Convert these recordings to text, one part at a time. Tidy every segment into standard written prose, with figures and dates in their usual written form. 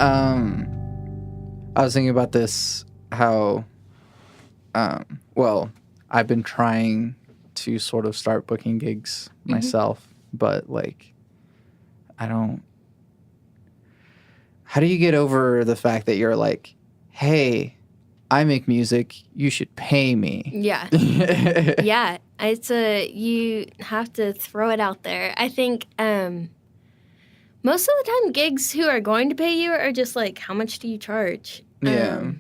I was thinking about this, how, well, I've been trying to sort of start booking gigs myself, but like, how do you get over the fact that you're like, hey, I make music, you should pay me? Yeah. Yeah. You have to throw it out there. I think, most of the time, gigs who are going to pay you are just like, how much do you charge? Yeah.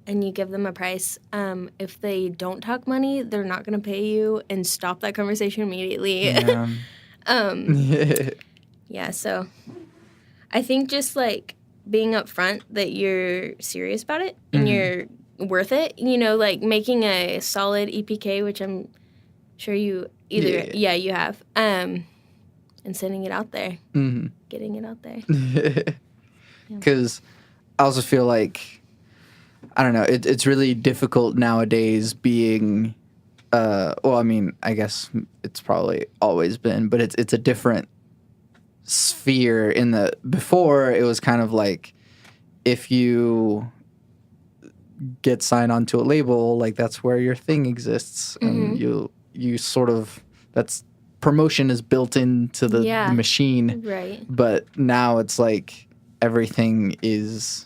And you give them a price. If they don't talk money, they're not going to pay you, and stop that conversation immediately. Yeah. Yeah, so I think just like being upfront that you're serious about it and you're worth it, like making a solid EPK, which I'm sure you you have, and sending it out there, getting it out there. Because I also feel like, I don't know, it's really difficult nowadays being, I mean, I guess it's probably always been, but it's a different sphere before it was kind of like, if you get signed onto a label, like that's where your thing exists, and you sort of, that's promotion is built into the machine, right? But now it's like everyone is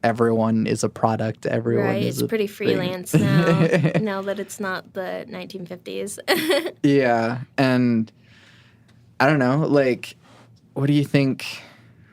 a product. Everyone right. is it's pretty freelance now that it's not the 1950s. Yeah, and I don't know, like, what do you think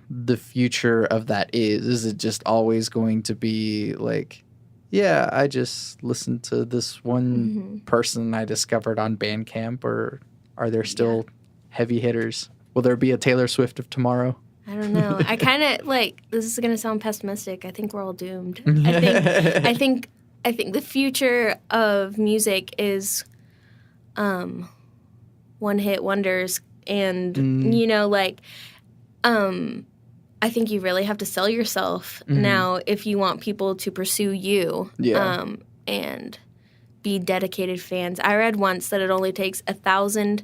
the future of that is? Is it just always going to be like, yeah, I just listened to this one person I discovered on Bandcamp, or are there still heavy hitters? Will there be a Taylor Swift of tomorrow? I don't know. I kind of like, this is going to sound pessimistic. I think we're all doomed. I think the future of music is one-hit wonders, and I think you really have to sell yourself now if you want people to pursue you and be dedicated fans. I read once that it only takes 1,000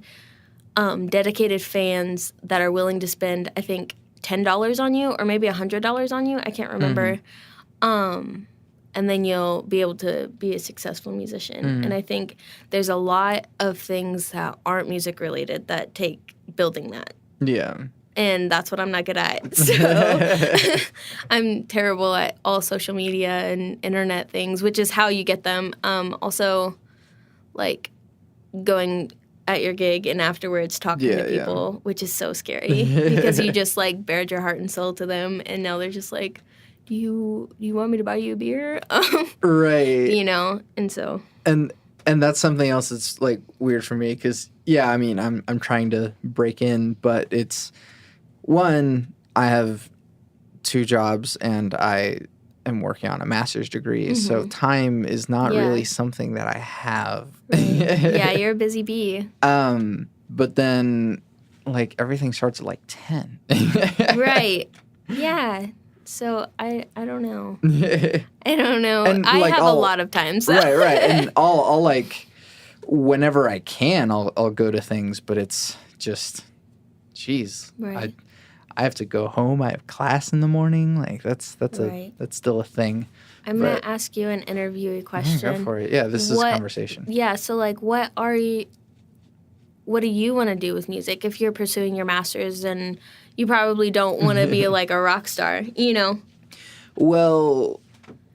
dedicated fans that are willing to spend, I think, $10 on you or maybe $100 on you. I can't remember. And then you'll be able to be a successful musician. And I think there's a lot of things that aren't music related that take building that. Yeah. And that's what I'm not good at. So I'm terrible at all social media and internet things, which is how you get them. Also, like, going at your gig and afterwards talking to people, which is so scary because you just, like, bared your heart and soul to them, and now they're just like, do you want me to buy you a beer? Right. And so. And that's something else that's, like, weird for me because, I mean, I'm trying to break in, but it's, one, I have 2 jobs and I am working on a master's degree, so time is not really something that I have. Yeah, you're a busy bee. But then, like, everything starts at, like, 10. Right. Yeah. So I don't know. I don't know. And, I like, have a lot of time. So. Right. And I'll like, whenever I can, I'll go to things, but it's just, geez. Right. I have to go home. I have class in the morning. Like, that's still a thing. I'm going to ask you an interviewee question. Go for it. Yeah, this is a conversation. Yeah, so, like, what do you want to do with music if you're pursuing your master's, and you probably don't want to be, like, a rock star, Well,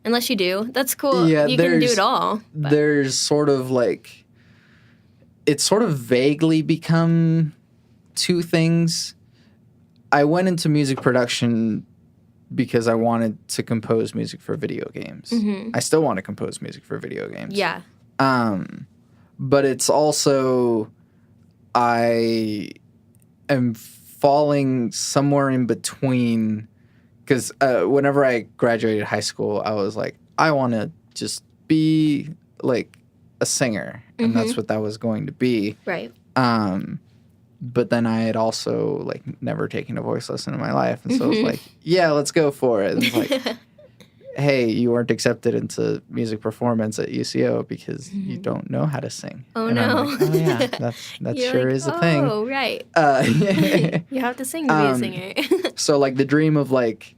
unless you do. That's cool. Yeah, you can do it all. But. There's sort of, like, it's sort of vaguely become 2 things. I went into music production because I wanted to compose music for video games. I still want to compose music for video games. Yeah. But it's also, I am falling somewhere in between, because whenever I graduated high school, I was like, I want to just be, like, a singer, and that's what that was going to be. Right. But then I had also, like, never taken a voice lesson in my life. And so I was like, yeah, let's go for it. And it's like, hey, you weren't accepted into music performance at UCO because you don't know how to sing. Oh, and no. I'm like, oh, yeah, that sure is a thing. Oh, right. You have to sing to be a singer. So, like, the dream of, like,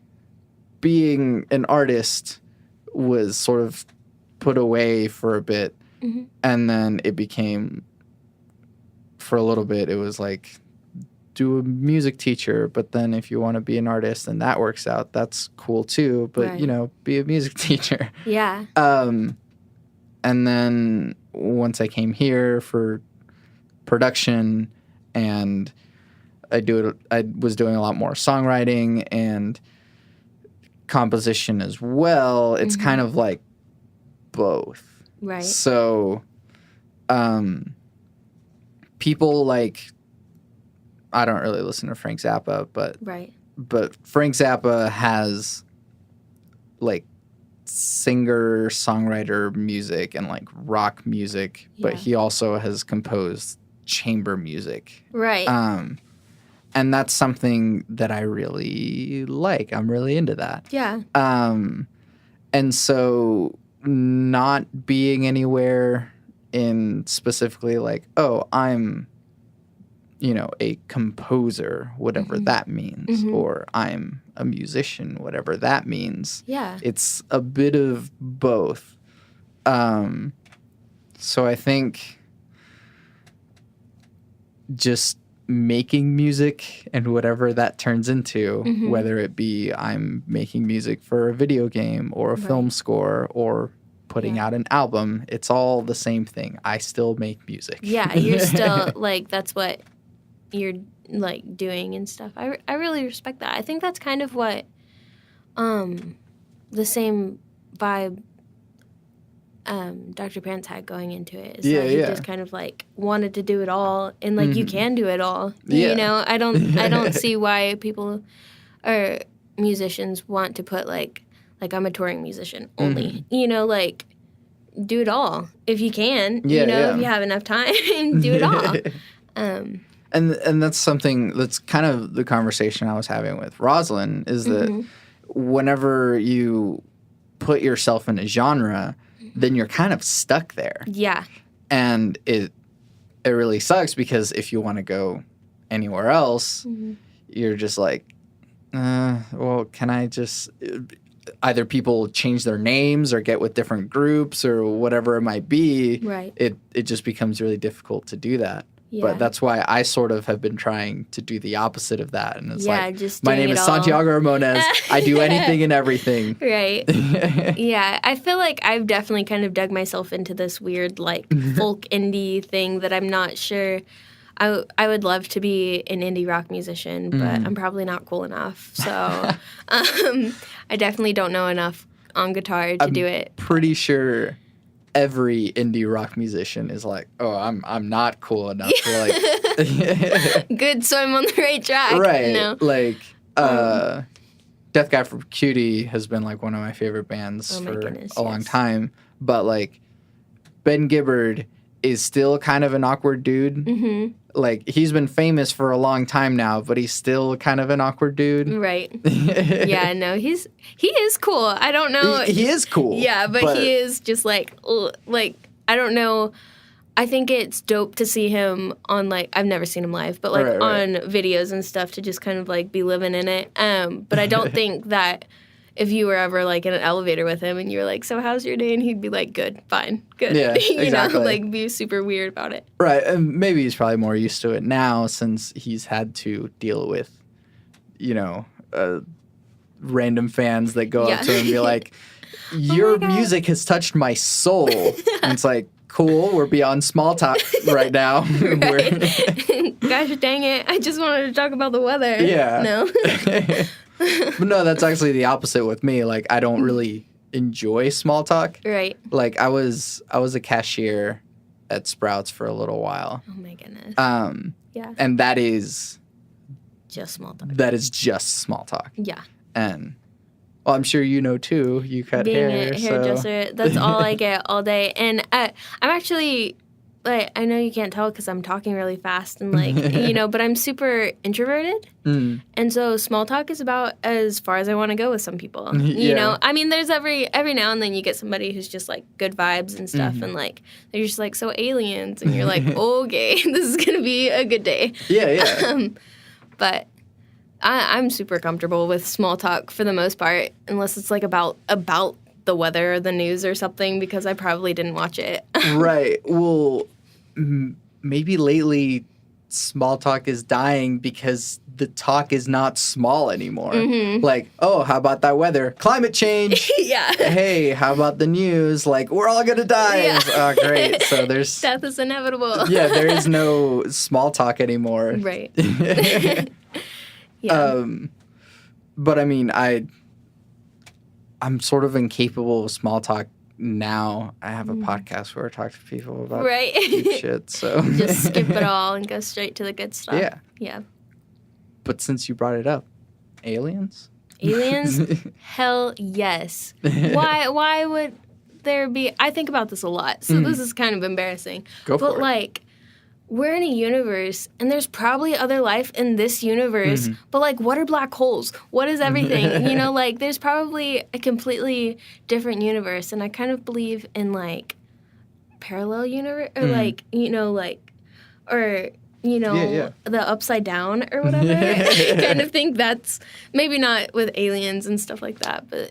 being an artist was sort of put away for a bit. Mm-hmm. And then it became, for a little bit, it was like, do a music teacher. But then if you want to be an artist and that works out, that's cool too. But, Right. you know, be a music teacher. Yeah. And then once I came here for production, and I was doing a lot more songwriting and composition as well. It's Mm-hmm. kind of like both. Right. So, people like, I don't really listen to Frank Zappa, Right. but Frank Zappa has like singer songwriter music and like rock music, but Yeah. he also has composed chamber music. Right. And that's something that I really like. I'm really into that. Yeah. And so not being anywhere in specifically like, oh, I'm, you know, a composer, whatever Mhm. that means, Mhm. or I'm a musician, whatever that means. Yeah. It's a bit of both. So I think just making music and whatever that turns into, Mhm. whether it be I'm making music for a video game or a Right. film score or putting Yeah. out an album, it's all the same thing. I still make music. Yeah. You're still like, that's what you're like doing and stuff. I really respect that. I think that's kind of what the same vibe Dr. Pants had going into it. Is Yeah, that he yeah. just kind of like wanted to do it all, and like you Mhm. can do it all. Yeah. You know, I don't see why people or musicians want to put like I'm a touring musician only. Mhm. You know, like do it all if you can. Yeah, you know, yeah. if you have enough time, do it all. And that's something that's kind of the conversation I was having with Rosalind is that Mhm. whenever you put yourself in a genre, then you're kind of stuck there. Yeah. And it really sucks because if you want to go anywhere else, Mhm. you're just like, well, can I just either people change their names or get with different groups or whatever it might be. Right. It just becomes really difficult to do that. Yeah. But that's why I sort of have been trying to do the opposite of that. And it's like, just my doing name it is all. Santiago Ramones. I do anything and everything. Right. Yeah, I feel like I've definitely kind of dug myself into this weird, like, folk indie thing that I'm not sure. I would love to be an indie rock musician, but I'm probably not cool enough. So I definitely don't know enough on guitar to do it. Pretty sure every indie rock musician is like, oh, I'm not cool enough to like. Good, so I'm on the right track. Right. No. Like, Death Guy for Cutie has been like one of my favorite bands for a long time. But like, Ben Gibbard is still kind of an awkward dude. Mm-hmm. Like, he's been famous for a long time now, but he's still kind of an awkward dude. Right. Yeah, no, he is cool. I don't know. He is cool. Yeah, but he is just like I don't know. I think it's dope to see him on, like, I've never seen him live, but like Right. on videos and stuff to just kind of like be living in it. But I don't think that if you were ever like in an elevator with him and you were like, so how's your day? And he'd be like, good, fine, good. Yeah, exactly. know, like be super weird about it. Right, and maybe he's probably more used to it now since he's had to deal with, random fans that go up to him and be like, your music has touched my soul. And it's like, cool, we're beyond small talk right now. Gosh dang it, I just wanted to talk about the weather. Yeah. No. But no, that's actually the opposite with me. Like, I don't really enjoy small talk. Right. Like, I was a cashier at Sprouts for a little while. Oh my goodness. Yeah. And that is Just small talk. just small talk. Yeah. And well, I'm sure you know too. You cut Being hair, a hairdresser, that's all I get all day. And I'm actually, like, I know you can't tell because I'm talking really fast and like, but I'm super introverted. Mm. And so small talk is about as far as I want to go with some people. You Yeah. know, I mean, there's every now and then you get somebody who's just like good vibes and stuff, and like they're just like so aliens, and you're like, okay, this is gonna be a good day. Yeah. But I'm super comfortable with small talk for the most part, unless it's like about the weather or the news or something, because I probably didn't watch it. Right. Well, maybe lately small talk is dying because the talk is not small anymore. Mm-hmm. Like, oh, how about that weather? Climate change. Yeah. Hey, how about the news? Like, we're all going to die. Yeah. Oh, great. So there's... Death is inevitable. Yeah, there is no small talk anymore. Right. Yeah. But I mean, I'm sort of incapable of small talk now. I have a podcast where I talk to people about deep shit, so... Just skip it all and go straight to the good stuff. Yeah. Yeah. But since you brought it up, aliens? Aliens? Hell yes. Why would there be... I think about this a lot, so this is kind of embarrassing. Go for it. But, like, we're in a universe, and there's probably other life in this universe, but, like, what are black holes? What is everything? You know, like, there's probably a completely different universe, and I kind of believe in, like, parallel universe, or, like, you know, like, or... You know, the upside down or whatever. I kind of think that's maybe not with aliens and stuff like that, but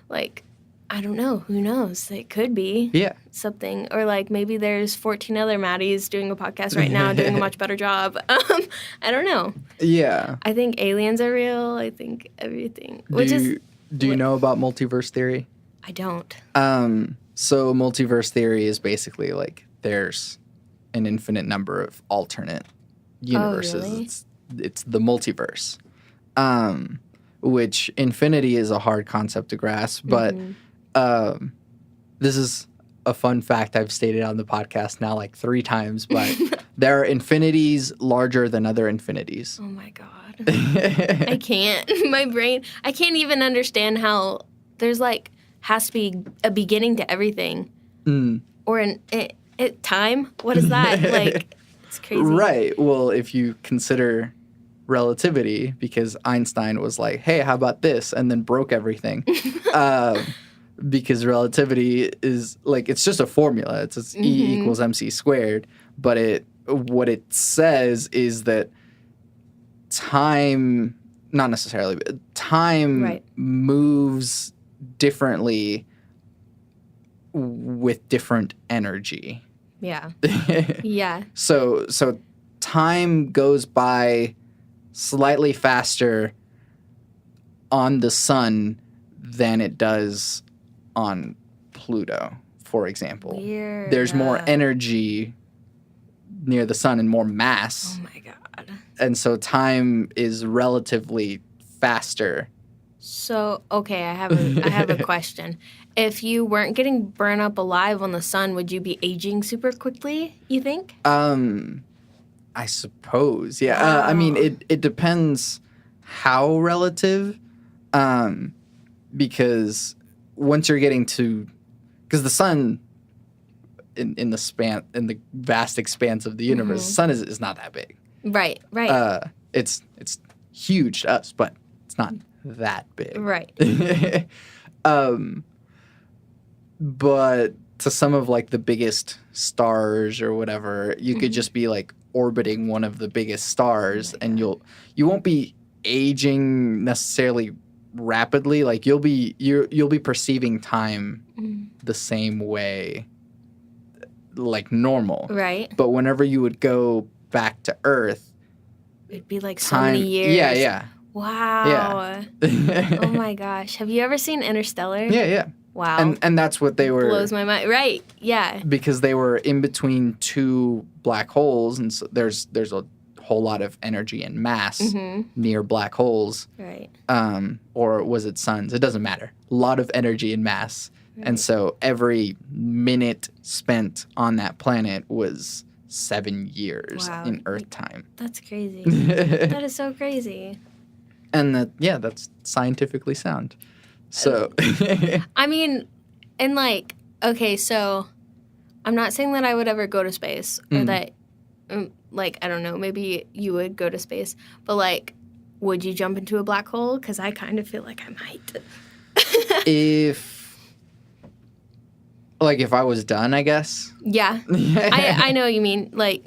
like, I don't know. Who knows? It could be something. Or like maybe there's 14 other Maddies doing a podcast right now doing a much better job. I don't know. Yeah. I think aliens are real. I think everything. Do you know about multiverse theory? I don't. So multiverse theory is basically like there's an infinite number of alternate universes. Oh, really? It's the multiverse, which infinity is a hard concept to grasp. But this is a fun fact I've stated on the podcast now like 3 times. But there are infinities larger than other infinities. Oh my god, I can't. My brain. I can't even understand how there's like has to be a beginning to everything, or time? What is that? Like, it's crazy. Right. Well, if you consider relativity, because Einstein was like, hey, how about this? And then broke everything. Because relativity is, like, it's just a formula. It's just E equals mc squared. But what it says is that time, not necessarily, but time moves differently with different energy. Yeah. Yeah. So time goes by slightly faster on the sun than it does on Pluto, for example. Weird. There's more energy near the sun and more mass. Oh my god. And so time is relatively faster. So, okay, I have a question. If you weren't getting burned up alive on the sun, would you be aging super quickly, you think? I suppose, yeah. I mean, it depends how relative, because once you're getting to, because the sun, in the vast expanse of the universe, the sun is not that big. Right. It's huge to us, but it's not that big. Right. But to some of like the biggest stars or whatever, you could just be like orbiting one of the biggest stars, and you won't be aging necessarily rapidly. Like you'll be perceiving time the same way, like normal. Right. But whenever you would go back to Earth, it'd be like so many years. Yeah. Wow. Yeah. Oh my gosh. Have you ever seen Interstellar? Yeah. Wow. And that's what they were... Blows my mind. Right. Yeah. Because they were in between 2 black holes, and so there's a whole lot of energy and mass near black holes. Right. Or was it suns? It doesn't matter. A lot of energy and mass. Right. And so every minute spent on that planet was 7 years in Earth time. That's crazy. That is so crazy. And that's scientifically sound. So, I mean, and like, okay, so I'm not saying that I would ever go to space or that, like, I don't know, maybe you would go to space, but like, would you jump into a black hole? Because I kind of feel like I might. If I was done, I guess. Yeah. I know you mean, like,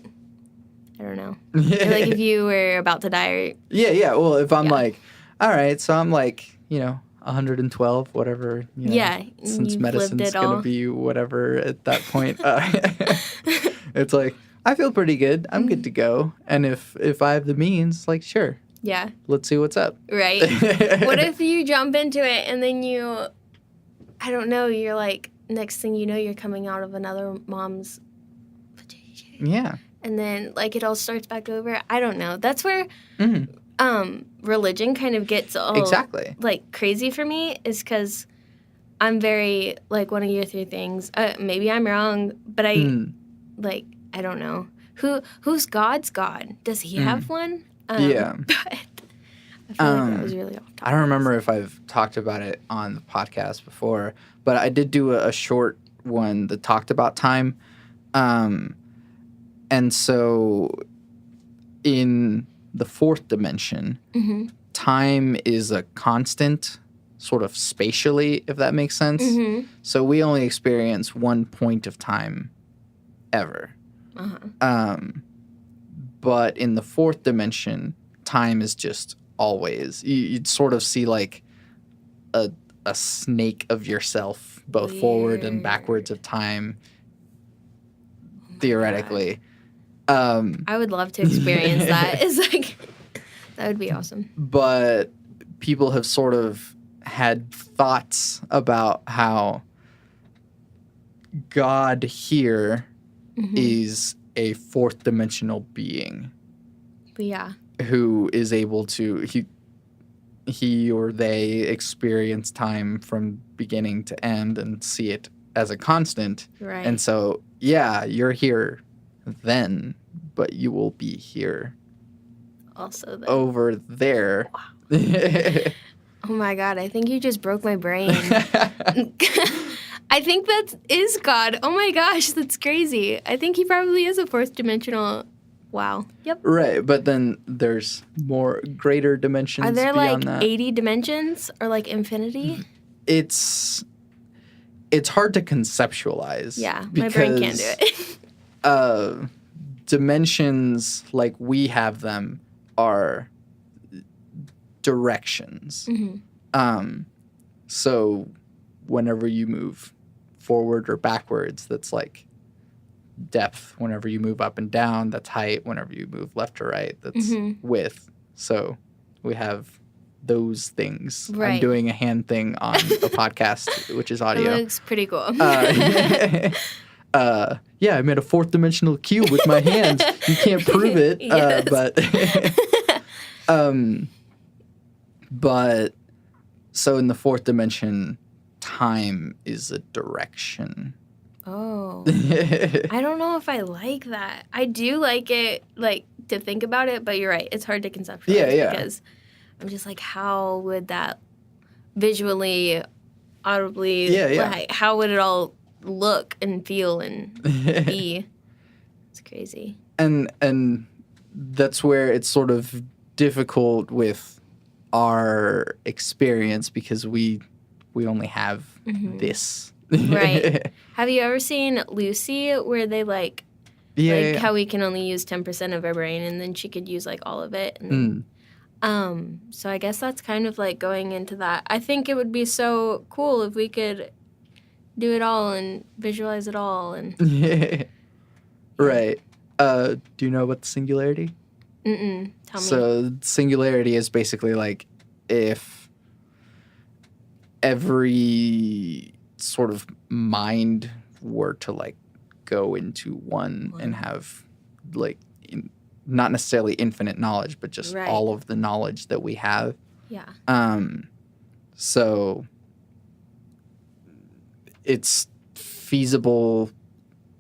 don't know. Like if you were about to die. Or, yeah. Well, if I'm like, all right, so I'm like, 112, whatever. Since medicine's going to be whatever at that point. It's like, I feel pretty good. I'm good to go. And if I have the means, like, sure. Yeah. Let's see what's up. Right. What if you jump into it and then I don't know, you're like, next thing you know, you're coming out of another mom's vajayjay. Yeah. And then, like, it all starts back over. I don't know. That's where religion kind of gets all, exactly. like, crazy for me is because I'm very, like, one of your 3 things. Maybe I'm wrong, but I don't know. Who's God's God? Does he have one? Yeah. But I feel like that was really off topic. I don't remember if I've talked about it on the podcast before, but I did do a short one that talked about time. And so in the 4th dimension, time is a constant sort of spatially, if that makes sense. So we only experience one point of time ever. But in the 4th dimension, time is just always. You'd sort of see like a snake of yourself, both forward and backwards of time, theoretically. I would love to experience that. It's like, that would be awesome. But people have sort of had thoughts about how God here is a 4th dimensional being. Yeah. Who is able to he or they experience time from beginning to end and see it as a constant. Right. And so, yeah, you're here then, but you will be here also then. Over there. Wow. Oh my God, I think you just broke my brain. I think that is God. Oh my gosh, that's crazy. I think he probably is a 4th dimensional. Wow. Yep. Right, but then there's more greater dimensions beyond that. Are there like 80 dimensions or like infinity? It's hard to conceptualize. Yeah, my brain can't do it. Dimensions like we have them are directions. So whenever you move forward or backwards, that's like depth. Whenever you move up and down, that's height. Whenever you move left or right, that's width. So we have those things. Right. I'm doing a hand thing on a podcast, which is audio. That looks pretty cool. Yeah, I made a 4th dimensional cube with my hands. You can't prove it, Yes. but so in the 4th dimension, time is a direction. Oh. I don't know if I like that. I do like it, like, to think about it, but you're right. It's hard to conceptualize. Yeah. Because I'm just like, how would that visually, audibly, like, how would it all look and feel and be? It's crazy. And that's where it's sort of difficult with our experience because we only have this. Right. Have you ever seen Lucy where they how we can only use 10% of our brain and then she could use like all of it? And so I guess that's kind of like going into that. I think it would be so cool if we could do it all and visualize it all. And Right. Do you know about the singularity? Tell me. So singularity is basically like if every sort of mind were to like go into one and have like not necessarily infinite knowledge, but just all of the knowledge that we have. Yeah. So it's feasible,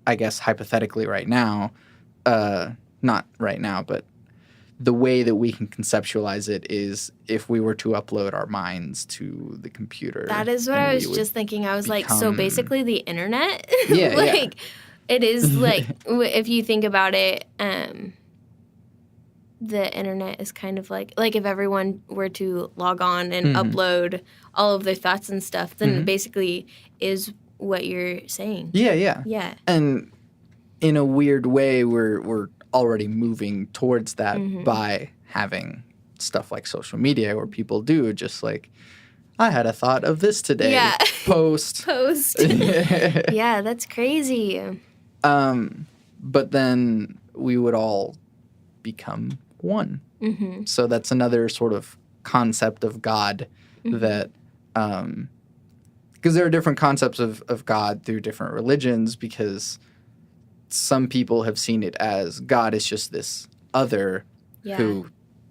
I guess, hypothetically right now. Not right now, but the way that we can conceptualize it is if we were to upload our minds to the computer. That is what I was just thinking. I was like, so basically the internet? Yeah, like, it is like, if you think about it, the internet is kind of like if everyone were to log on and upload all of their thoughts and stuff, then it basically is what you're saying. Yeah. Yeah. And in a weird way, we're already moving towards that by having stuff like social media where people do just like, I had a thought of this today. Yeah. Post. Yeah, that's crazy. But then we would all become one. Mm-hmm. So that's another sort of concept of God that, because there are different concepts of God through different religions, because some people have seen it as God is just this other who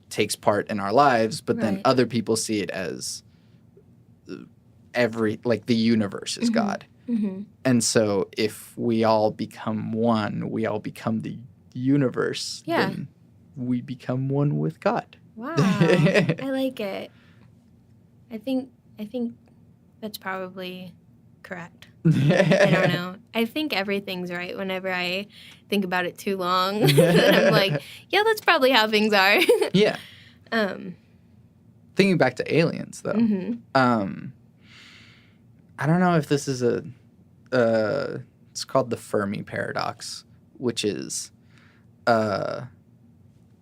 takes part in our lives, but then other people see it as the universe is God. Mm-hmm. And so if we all become one, we all become the universe, then we become one with God. Wow. I like it. I think that's probably correct. I don't know. I think everything's right whenever I think about it too long. I'm like, yeah, that's probably how things are. Yeah. Thinking back to aliens, though, I don't know if this is it's called the Fermi paradox, which is,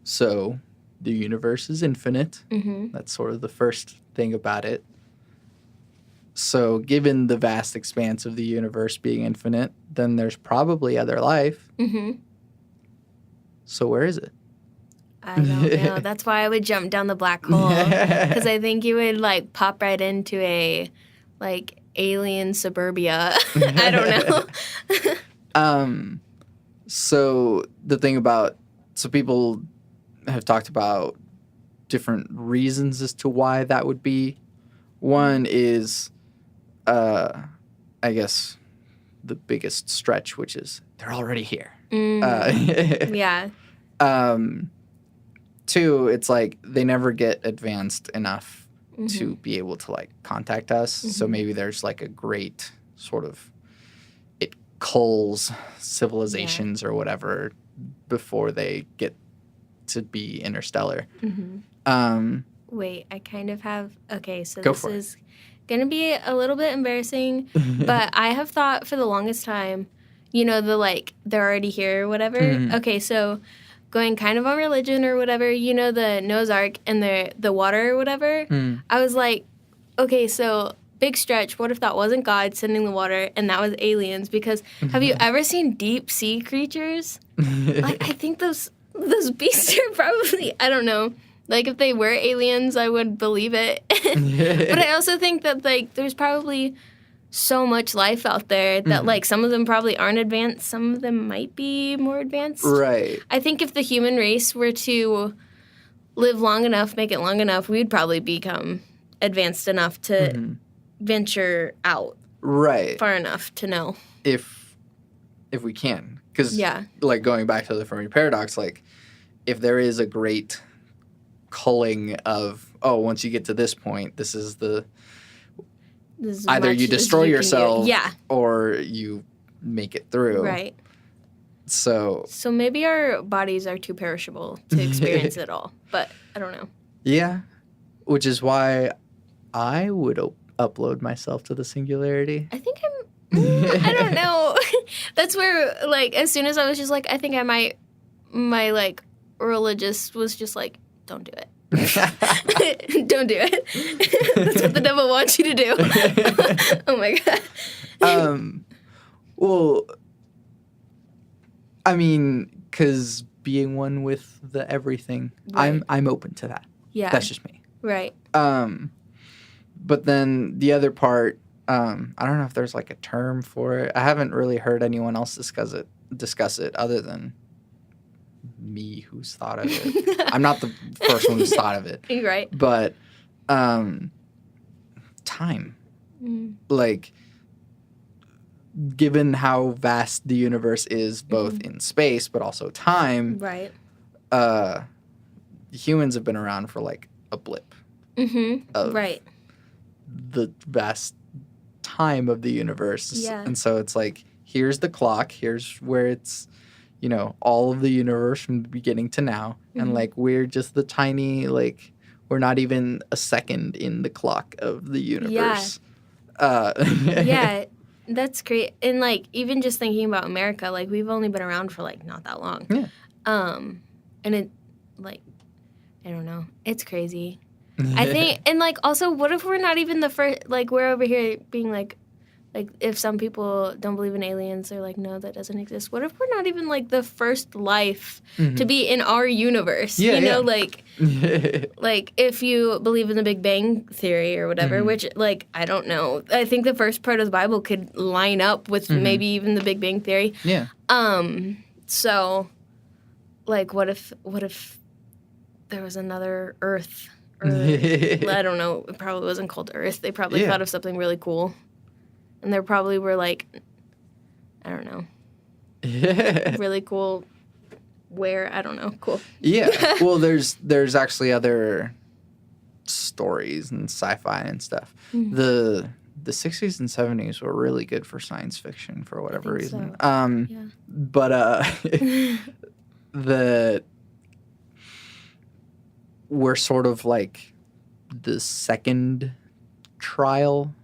so the universe is infinite. Mm-hmm. That's sort of the first thing about it. So given the vast expanse of the universe being infinite, then there's probably other life. Mm-hmm. So where is it? I don't know. That's why I would jump down the black hole. Because I think you would, like, pop right into a, like, alien suburbia. I don't know. So the thing about... So people have talked about different reasons as to why that would be. One is... I guess the biggest stretch, which is they're already here. Yeah. Two, it's like they never get advanced enough to be able to like contact us. So maybe there's like a great sort of, it culls civilizations or whatever before they get to be interstellar. Wait, I kind of have... Okay, so Go this for is going to be a little bit embarrassing, but I have thought for the longest time, you know, the, like, they're already here or whatever. Okay, so going kind of on religion or whatever, you know, the Noah's Ark and the water or whatever. I was like, okay, so big stretch. What if that wasn't God sending the water and that was aliens? Because have you ever seen deep sea creatures? Like, I think those beasts are probably, I don't know. Like, if they were aliens, I would believe it. But I also think that, like, there's probably so much life out there that, like, some of them probably aren't advanced. Some of them might be more advanced. Right. I think if the human race were to live long enough, make it long enough, we'd probably become advanced enough to venture out. Right. Far enough to know. If we can. Because, like, going back to the Fermi paradox, like, if there is a great... culling of, once you get to this point, this is either you destroy yourself or you make it through. Right. So maybe our bodies are too perishable to experience it all, but I don't know. Yeah, which is why I would upload myself to the singularity. I think I don't know. That's where, like, as soon as I was just like, I think I might, my, like, religious was just like, don't do it. Don't do it. That's what the devil wants you to do. Oh my God. Well, I mean, because being one with the everything, right. I'm open to that. Yeah. That's just me. Right. But then the other part, I don't know if there's like a term for it. I haven't really heard anyone else discuss it other than me who's thought of it. I'm not the first one who's thought of it. You're right. But time. Like, given how vast the universe is, both in space but also time, right? Humans have been around for like a blip. Of right. The vast time of the universe. Yeah. And so it's like, here's the clock, here's where it's, you know, all of the universe from the beginning to now. And like, we're just the tiny, like, we're not even a second in the clock of the universe. Yeah, that's great. And like, even just thinking about America, like, we've only been around for like not that long. Yeah. And it, like, I don't know. It's crazy. I think, and, like, also, what if we're not even the first, like, we're over here being, like, if some people don't believe in aliens, they're like, no, that doesn't exist. What if we're not even, like, the first life to be in our universe? Yeah, you know, like, like, if you believe in the Big Bang Theory or whatever, which, like, I don't know. I think the first part of the Bible could line up with maybe even the Big Bang Theory. Yeah. So, like, what if there was another Earth? Or, I don't know. It probably wasn't called Earth. They probably thought of something really cool. And there probably were, like, I don't know. Really cool. Where? I don't know. Cool. Yeah. Well, there's actually other stories and sci-fi and stuff. The 60s and 70s were really good for science fiction for whatever reason. So. But we're sort of like the second trial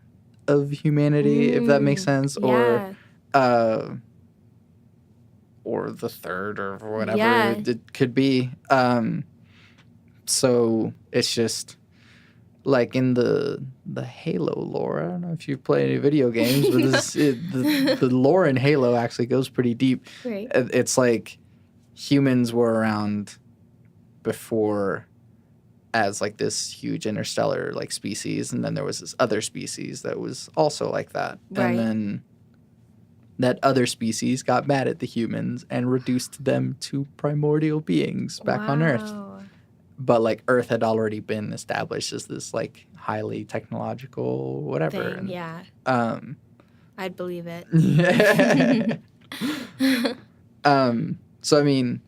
of humanity, if that makes sense, or the third or whatever it could be. So it's just like in the Halo lore. I don't know if you play any video games, but the lore in Halo actually goes pretty deep. Right. It's like humans were around before as like this huge interstellar like species, and then there was this other species that was also like that. Right. And then that other species got mad at the humans and reduced them to primordial beings back on Earth. But like Earth had already been established as this like highly technological whatever. Thing, and, I'd believe it. So I mean,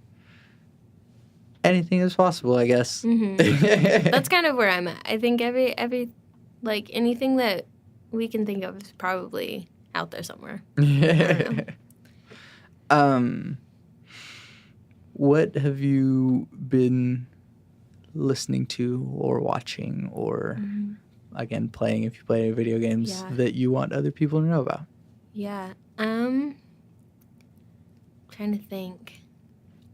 anything is possible, I guess. That's kind of where I'm at. I think every like anything that we can think of is probably out there somewhere. I don't know. What have you been listening to or watching or again playing, if you play any video games, that you want other people to know about? Trying to think.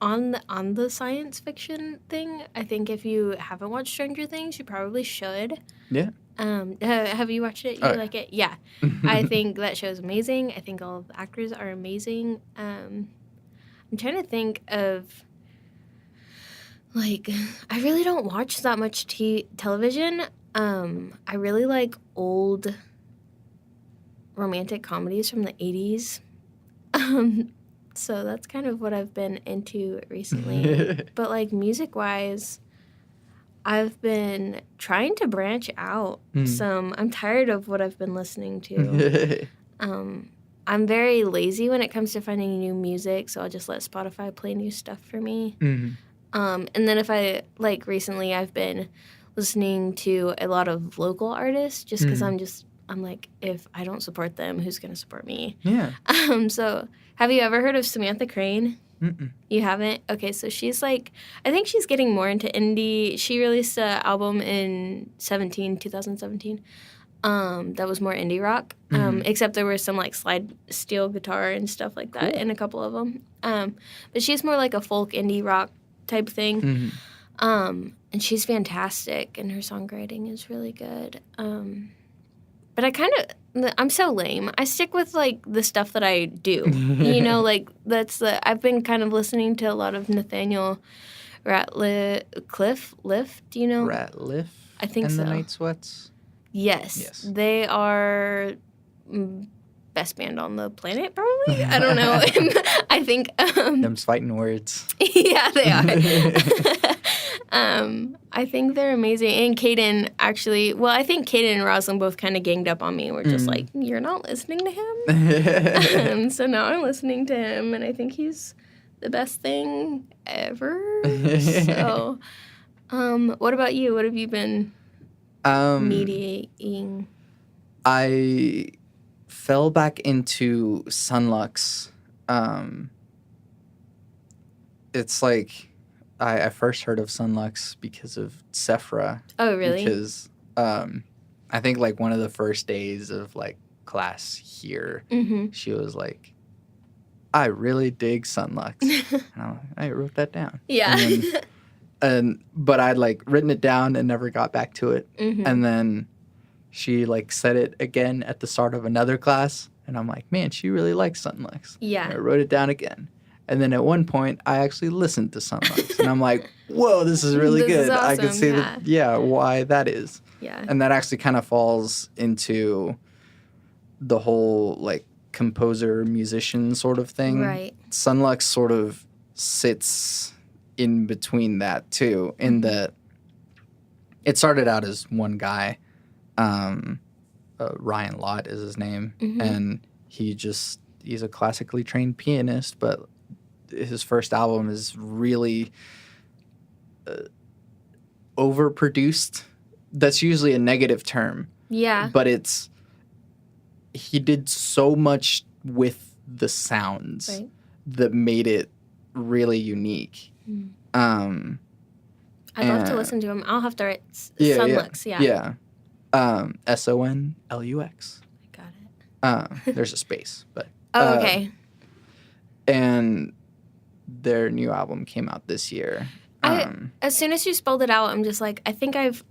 On the science fiction thing, I think if you haven't watched Stranger Things, you probably should. Yeah. Have you watched it? You like it? Yeah. I think that show's amazing. I think all of the actors are amazing. I'm trying to think of, like, I really don't watch that much television. I really like old romantic comedies from the 80s. So that's kind of what I've been into recently. But, like, music-wise, I've been trying to branch out some. I'm tired of what I've been listening to. I'm very lazy when it comes to finding new music, so I'll just let Spotify play new stuff for me. And then if I, like, recently I've been listening to a lot of local artists just because I'm like, if I don't support them, who's going to support me? Yeah. So have you ever heard of Samantha Crane? Mm-mm. You haven't? Okay, so she's like, I think she's getting more into indie. She released an album in 2017, that was more indie rock, except there was some like slide steel guitar and stuff like that in a couple of them. But she's more like a folk indie rock type thing. And she's fantastic, and her songwriting is really good. But I'm so lame. I stick with, like, the stuff that I do. You know, like, I've been kind of listening to a lot of Nathaniel Ratliff. Do you know? Ratliff? I think so. And the Night Sweats? Yes. They are best band on the planet, probably? I don't know. I think... Them's fighting words. Yeah, they are. I think they're amazing. And Caden actually, well, I think Caden and Roslyn both kind of ganged up on me. We're just like, you're not listening to him? So now I'm listening to him, and I think he's the best thing ever. So, what about you? What have you been mediating? I fell back into Sunlux. It's like... I first heard of Sunlux because of Sephra. Oh, really? Because I think, like, one of the first days of, like, class here, she was like, I really dig Sunlux. And I'm like, I wrote that down. Yeah. But I'd like written it down and never got back to it. Mm-hmm. And then she like said it again at the start of another class. And I'm like, man, she really likes Sunlux. Yeah. And I wrote it down again. And then at one point, I actually listened to Sunlux. And I'm like, whoa, this is really good. Is awesome. I can see why that is. Yeah. And that actually kind of falls into the whole like composer musician sort of thing. Right. Sunlux sort of sits in between that too, in that it started out as one guy, Ryan Lott is his name, and he's a classically trained pianist, but his first album is really overproduced. That's usually a negative term. Yeah. But he did so much with the sounds that made it really unique. I'd love to listen to him. I'll have to write Sunlux. Yeah. Sonlux. Got it. There's a space, but okay. And their new album came out this year. As soon as you spelled it out, I'm just like, I think I've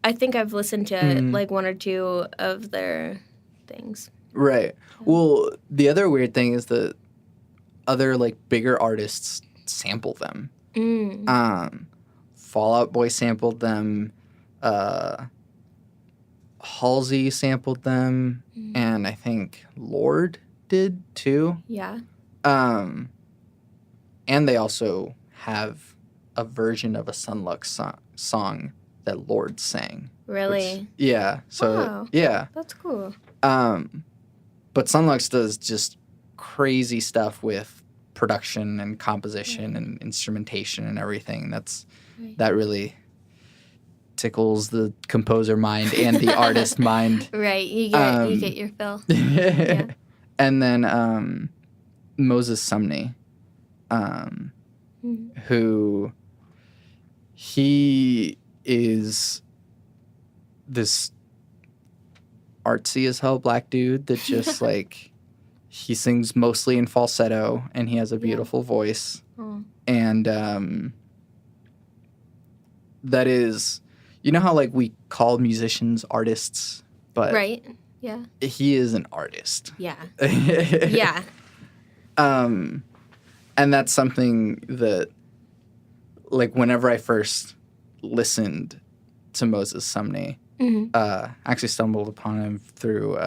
listened to like one or two of their things. Right. Well, the other weird thing is that other like bigger artists sample them. Fall Out Boy sampled them. Halsey sampled them, and I think Lorde did too. Yeah. And they also have a version of a Sunlux song that Lorde sang. Really? So wow. Yeah. That's cool. But Sunlux does just crazy stuff with production and composition and instrumentation and everything. That really tickles the composer mind and the artist mind. Right. You get your fill. Yeah. And then Moses Sumney, who he is this artsy as hell black dude that just like he sings mostly in falsetto and he has a beautiful voice. And that is, you know how like we call musicians artists, but right. Yeah. He is an artist. Yeah. Yeah. And that's something that like whenever I first listened to Moses Sumney, I actually stumbled upon him through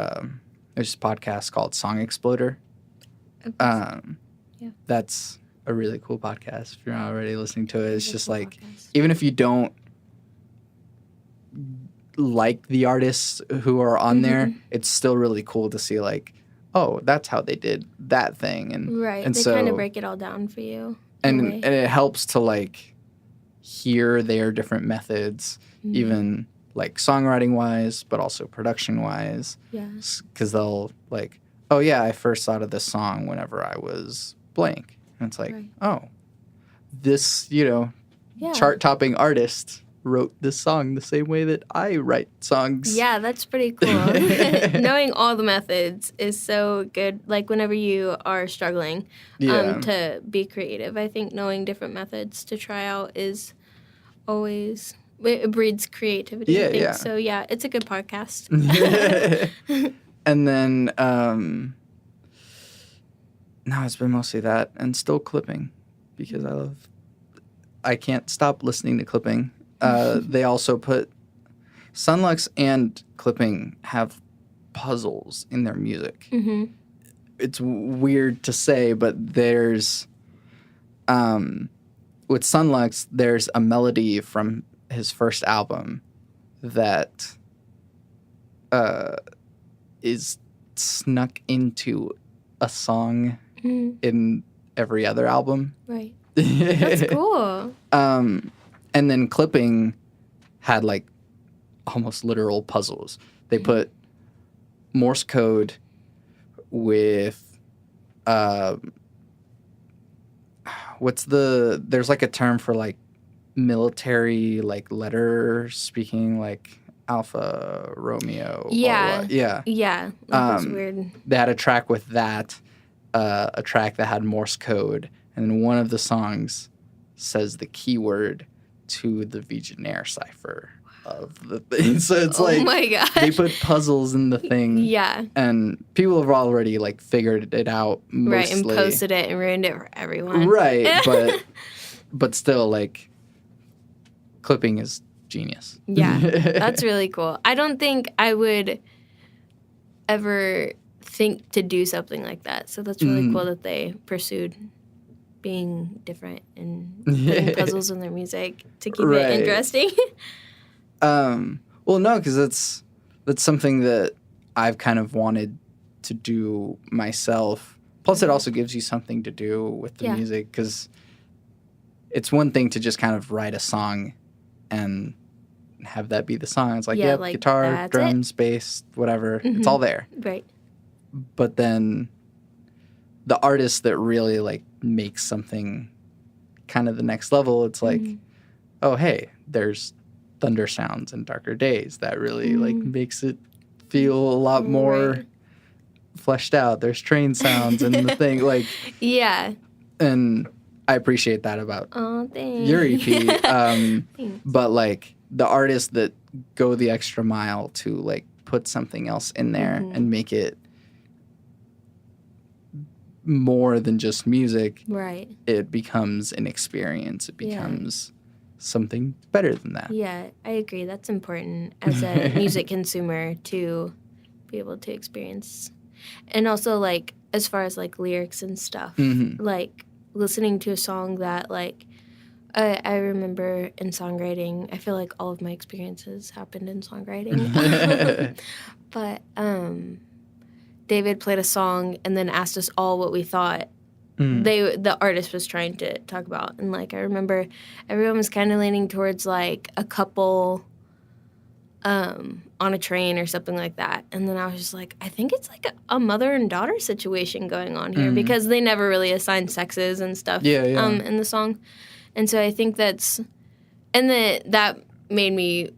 there's this podcast called Song Exploder. That's a really cool podcast if you're not already listening to it. It's just like even if you don't like the artists who are on there, it's still really cool to see like, oh, that's how they did that thing. And they kind of break it all down for you. And it helps to like hear their different methods, even like songwriting wise, but also production wise. Yeah. Because they'll like, oh yeah, I first thought of this song whenever I was blank. And it's like, oh, this, chart topping artist wrote this song the same way that I write songs. Yeah, that's pretty cool. Knowing all the methods is so good. Like whenever you are struggling to be creative, I think knowing different methods to try out is always, it breeds creativity. I think. So yeah, it's a good podcast. And then no, it's been mostly that and still clipping because I can't stop listening to clipping. They also put Sunlux and clipping have puzzles in their music. It's weird to say, but there's with Sunlux, there's a melody from his first album that is snuck into a song in every other album. Right. That's cool. And then clipping had like almost literal puzzles. They put Morse code with there's like a term for like military like letter speaking like Alpha Romeo. Yeah. Yeah. Yeah. That was weird. They had a track with that. a track that had Morse code, and one of the songs says the keyword to the Vigenère cipher of the thing. So it's Oh my gosh. they put puzzles in the thing. Yeah. And people have already like figured it out mostly. Right, and posted it and ruined it for everyone. Right, but still, like, clipping is genius. Yeah, that's really cool. I don't think I would ever think to do something like that. So that's really cool that they pursued being different and putting puzzles in their music to keep it interesting. Well, no, because that's something that I've kind of wanted to do myself. Plus, it also gives you something to do with the music, because it's one thing to just kind of write a song and have that be the song. It's like, like guitar, drums, bass, whatever. It's all there. Right. But then the artist that really like makes something kind of the next level, it's like, oh, hey, there's thunder sounds and darker days that really like makes it feel a lot more fleshed out. There's train sounds and the thing like and I appreciate that about your EP. But like the artists that go the extra mile to like put something else in there and make it more than just music, right? It becomes an experience. It becomes something better than that. Yeah, I agree. That's important as a music consumer to be able to experience. And also, like, as far as, like, lyrics and stuff, like, listening to a song that, like, I remember in songwriting, I feel like all of my experiences happened in songwriting. But David played a song and then asked us all what we thought the artist was trying to talk about. And, like, I remember everyone was kind of leaning towards, like, a couple on a train or something like that. And then I was just like, I think it's, like, a mother and daughter situation going on here because they never really assigned sexes and stuff in the song. And so I think that's – and that made me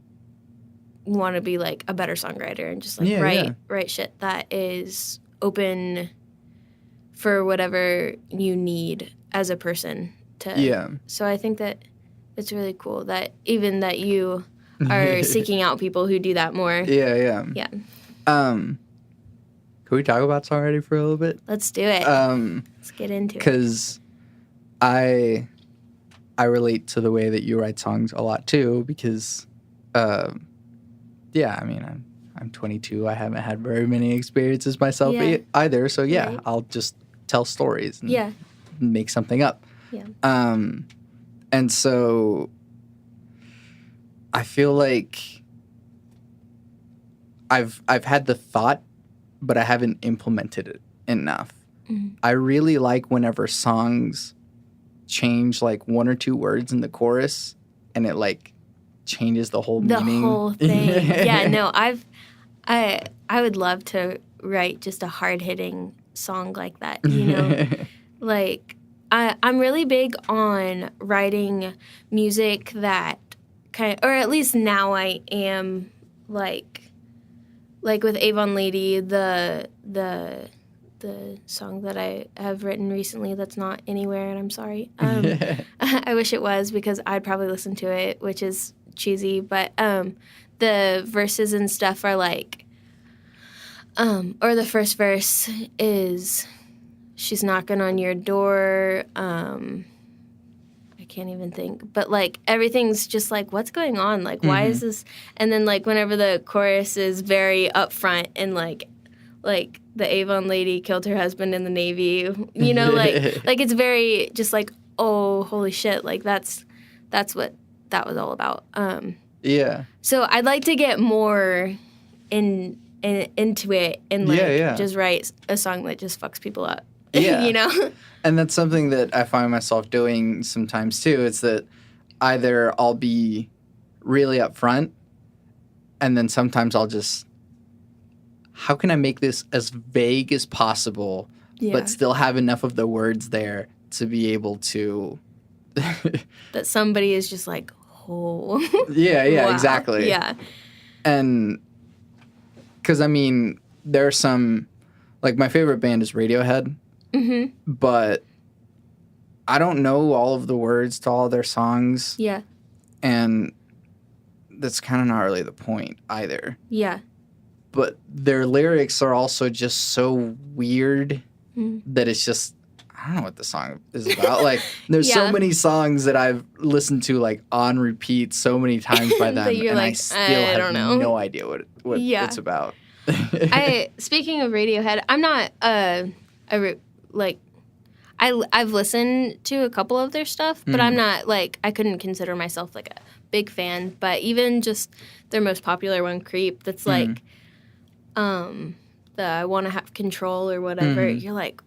want to be, like, a better songwriter and just, like, write shit that is open – for whatever you need as a person to so I think that it's really cool that even that you are seeking out people who do that more. Can we talk about songwriting for a little bit? Let's do it. Let's get into it. Because I relate to the way that you write songs a lot too, because I mean I'm 22. I haven't had very many experiences myself either, so I'll just tell stories and make something up. And so I feel like I've had the thought, but I haven't implemented it enough. I really like whenever songs change like one or two words in the chorus and it like changes the whole meaning. The whole thing. I would love to write just a hard-hitting song like that, you know? Like, I'm really big on writing music that kind of, or at least now I am, like with Avon Lady, the song that I have written recently that's not anywhere, and I'm sorry. I wish it was, because I'd probably listen to it, which is cheesy, but the verses and stuff are like, or the first verse is, she's knocking on your door. I can't even think. But, like, everything's just like, what's going on? Like, why is this? And then, like, whenever the chorus is very upfront and, like the Avon lady killed her husband in the Navy, you know, like it's very just like, oh, holy shit. Like, that's what that was all about. So I'd like to get more into it and just write a song that just fucks people up. You know? And that's something that I find myself doing sometimes too. It's that either I'll be really upfront and then sometimes I'll just, how can I make this as vague as possible but still have enough of the words there to be able to that somebody is just like, oh. Wow. Exactly. And because, I mean, there are some, like, my favorite band is Radiohead. but I don't know all of the words to all their songs. Yeah. And that's kind of not really the point either. Yeah. But their lyrics are also just so weird that it's just, I don't know what the song is about. Like, there's so many songs that I've listened to, like, on repeat so many times by them, and like, I still have no idea what it's about. Speaking of Radiohead, I'm not I've listened to a couple of their stuff, but I'm not, like, I couldn't consider myself, like, a big fan. But even just their most popular one, Creep, that's, like, the I want to have control or whatever, you're like,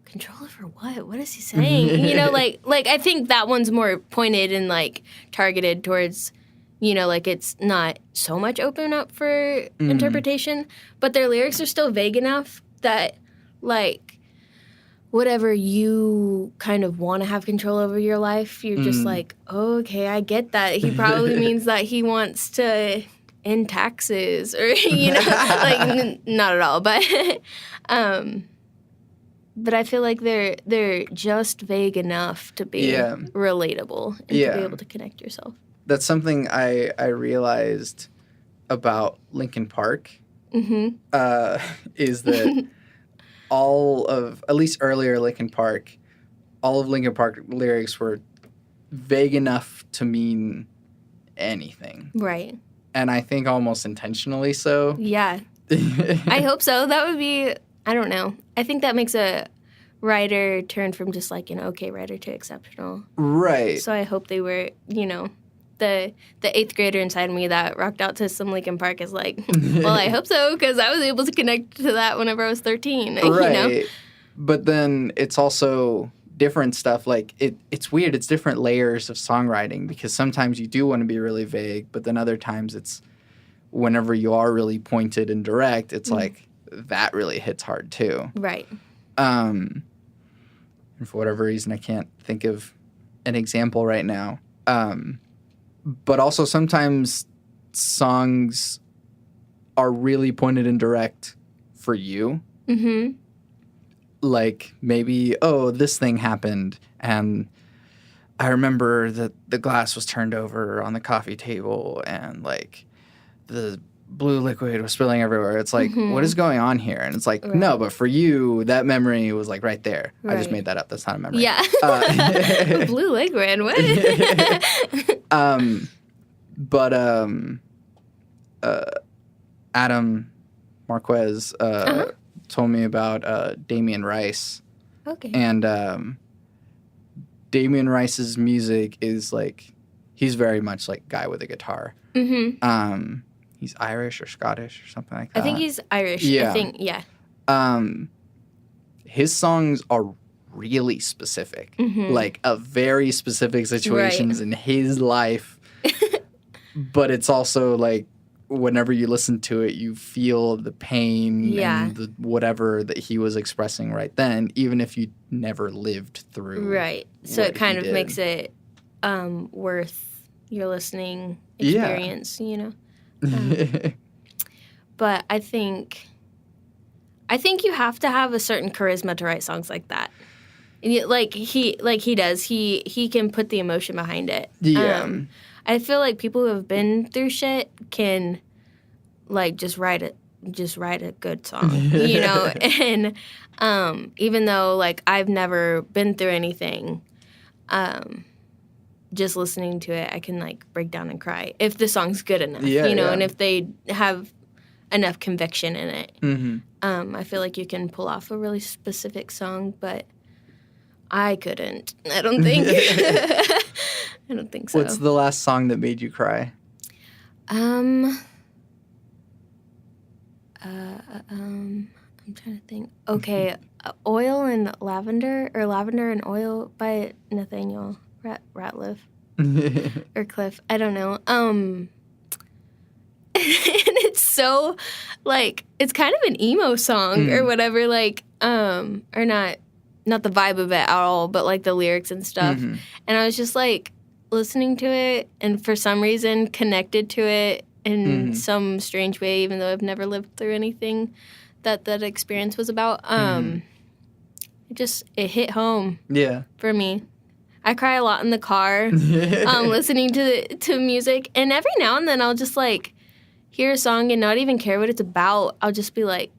control over what? What is he saying? You know, like I think that one's more pointed and, like, targeted towards, you know, like, it's not so much open up for interpretation, but their lyrics are still vague enough that, like, whatever you kind of want to have control over your life, you're just like, oh, okay, I get that. He probably means that he wants to end taxes or, you know, like, not at all. But but I feel like they're just vague enough to be relatable and to be able to connect yourself. That's something I realized about Linkin Park is that all of, at least earlier Linkin Park, all of Linkin Park lyrics were vague enough to mean anything. Right. And I think almost intentionally so. Yeah. I hope so. That would be, I don't know. I think that makes a writer turn from just like an okay writer to exceptional. Right. So I hope they were, you know, the 8th grader inside me that rocked out to some Linkin Park is like, well, I hope so, because I was able to connect to that whenever I was 13. Right. You know? But then it's also different stuff. Like, it's weird. It's different layers of songwriting, because sometimes you do want to be really vague, but then other times it's whenever you are really pointed and direct, it's like that really hits hard too. Right. And for whatever reason, I can't think of an example right now. But also sometimes songs are really pointed and direct for you. Mm-hmm. Like, maybe, oh, this thing happened, and I remember that the glass was turned over on the coffee table, and, like, the blue liquid was spilling everywhere. It's like, what is going on here? And it's like, no, but for you, that memory was, like, right there. Right. I just made that up. That's not a memory. Yeah. Blue liquid, what? Adam Marquez told me about Damien Rice. Okay. And Damien Rice's music is like, he's very much like guy with a guitar. Mm-hmm. He's Irish or Scottish or something like that. I think he's Irish. Yeah. I think, yeah. His songs are really specific, like a very specific situations in his life. But it's also like, whenever you listen to it, you feel the pain and the whatever that he was expressing right then, even if you never lived through. Right. So it kind of makes it worth your listening experience, you know. But I think you have to have a certain charisma to write songs like that. Like he does. He can put the emotion behind it. Yeah. I feel like people who have been through shit can, like, just write a good song, you know? And even though, like, I've never been through anything, just listening to it, I can, like, break down and cry if the song's good enough, you know, and if they have enough conviction in it. Mm-hmm. I feel like you can pull off a really specific song, but I couldn't. I don't think. I don't think so. What's the last song that made you cry? I'm trying to think. Okay, Oil and Lavender, or Lavender and Oil by Nathaniel Ratliff or Cliff. I don't know. And it's so, like, it's kind of an emo song or whatever, like, or not the vibe of it at all, but, like, the lyrics and stuff. And I was just, like, listening to it, and for some reason connected to it in some strange way, even though I've never lived through anything that experience was about. it hit home. Yeah. For me. I cry a lot in the car, listening to music, and every now and then I'll just like hear a song and not even care what it's about. I'll just be like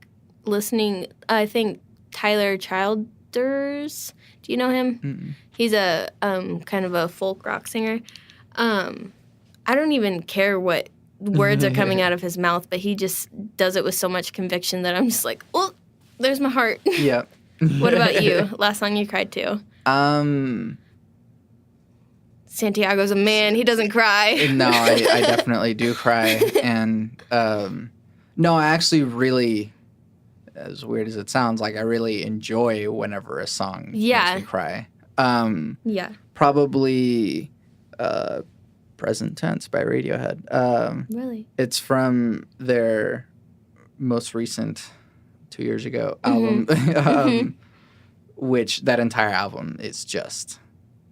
listening. I think Tyler Childers. Do you know him? Mm-mm. He's a kind of a folk rock singer. I don't even care what words are coming out of his mouth, but he just does it with so much conviction that I'm just like, oh, there's my heart. Yeah. What about you? Last song you cried to? Santiago's a man. He doesn't cry. No, I definitely do cry. And no, I actually really, as weird as it sounds, like I really enjoy whenever a song makes me cry. Yeah. Probably Present Tense by Radiohead. Really? It's from their most recent 2 years ago album, which that entire album is just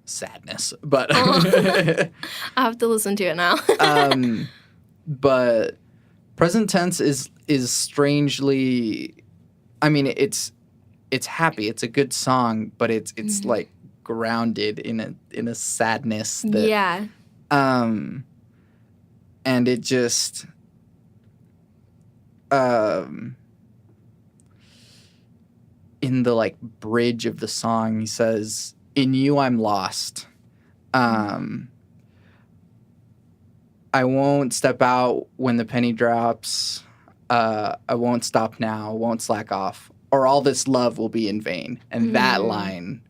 sadness. But I have to listen to it now. But Present Tense is strangely, I mean, it's happy. It's a good song, but it's like grounded in a sadness that and it just in the like bridge of the song he says, "In you I'm lost. I won't step out when the penny drops. I won't stop now, won't slack off, or all this love will be in vain." And that line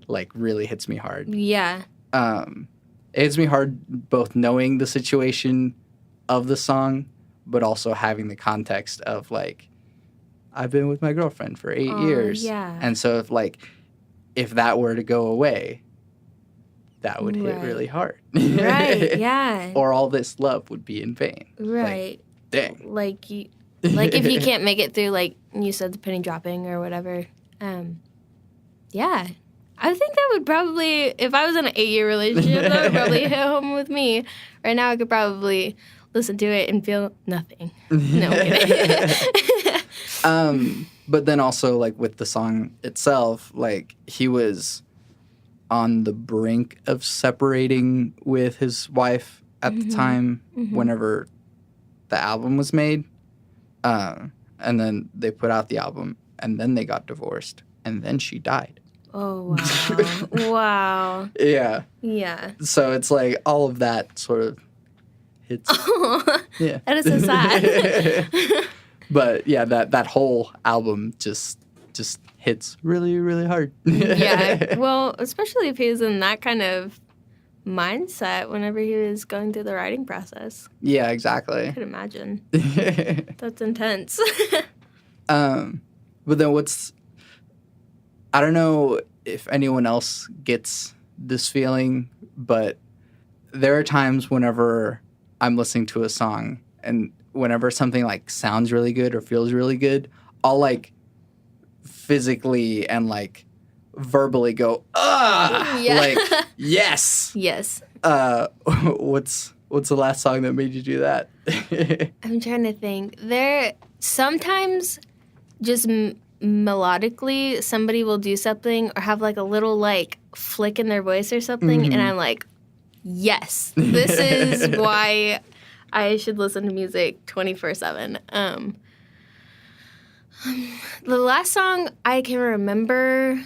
like really hits me hard. Yeah. It hits me hard both knowing the situation of the song, but also having the context of like, I've been with my girlfriend for 8 years. Yeah. And so if that were to go away, that would hit really hard. Right, yeah. Or all this love would be in vain. Right. Like, dang. Like if you can't make it through, like you said, the penny dropping or whatever. Yeah. I think that would probably, if I was in an 8-year relationship, that would probably hit home with me. Right now I could probably listen to it and feel nothing. No, I'm kidding. But then also, like, with the song itself, like, he was on the brink of separating with his wife at the time whenever the album was made. And then they put out the album, and then they got divorced, and then she died. Oh, wow. Wow. Yeah. Yeah. So it's like all of that sort of hits. Yeah. That is so sad. But yeah, that whole album just hits really, really hard. Yeah. Well, especially if he was in that kind of mindset whenever he was going through the writing process. Yeah, exactly. I could imagine. That's intense. But then I don't know if anyone else gets this feeling, but there are times whenever I'm listening to a song and whenever something like sounds really good or feels really good, I'll like physically and like verbally go, yeah. like, yes. Yes. What's the last song that made you do that? I'm trying to think. There sometimes just melodically somebody will do something or have like a little like flick in their voice or something, and I'm like, yes, this is why I should listen to music 24/7. The last song I can remember